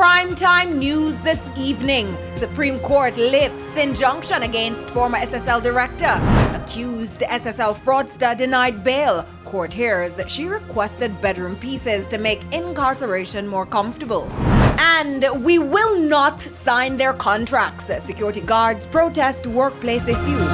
primetime news this evening. Supreme Court lifts injunction against former SSL director. Accused SSL fraudster denied bail. Court hears she requested bedroom pieces to make incarceration more comfortable. And we will not sign their contracts. Security guards protest workplace issues.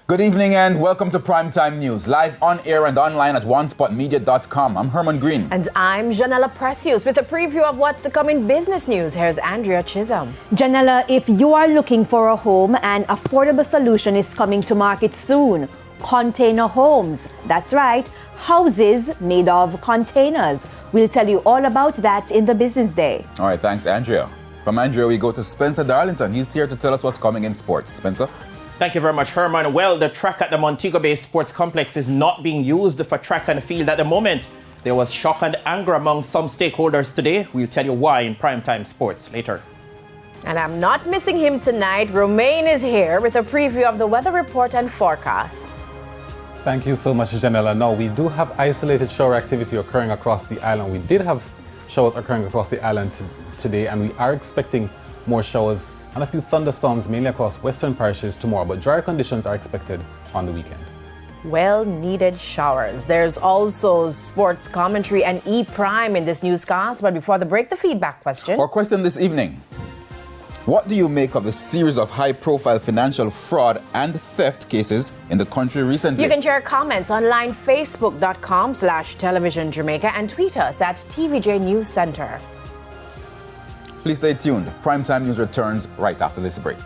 Good evening and welcome to Primetime News, live on air and online at onespotmedia.com. I'm Herman Green. And I'm Janella Precious with a preview of what's to come in business news. Here's Andrea Chisholm. Janella, if you are looking for a home, an affordable solution is coming to market soon. Container homes. That's right, houses made of containers. We'll tell you all about that in the business day. All right, thanks, Andrea. From Andrea, we go to Spencer Darlington. He's here to tell us what's coming in sports. Spencer? Thank you very much, Herman. Well, the track at the Montego Bay Sports Complex is not being used for track and field at the moment. There was shock and anger among some stakeholders today. We'll tell you why in Primetime Sports later. And I'm not missing him tonight. Romain is here with a preview of the weather report and forecast. Thank you so much, Janella. No, we do have isolated shower activity occurring across the island. We did have showers occurring across the island today, and we are expecting more showers and a few thunderstorms mainly across western parishes tomorrow, but drier conditions are expected on the weekend. Well-needed showers. There's also sports commentary and E-Prime in this newscast, but before the break, the feedback question. Our question this evening: what do you make of the series of high-profile financial fraud and theft cases in the country recently? You can share comments online, facebook.com/television Jamaica, and tweet us at TVJ News Center. Please stay tuned. Primetime News returns right after this break.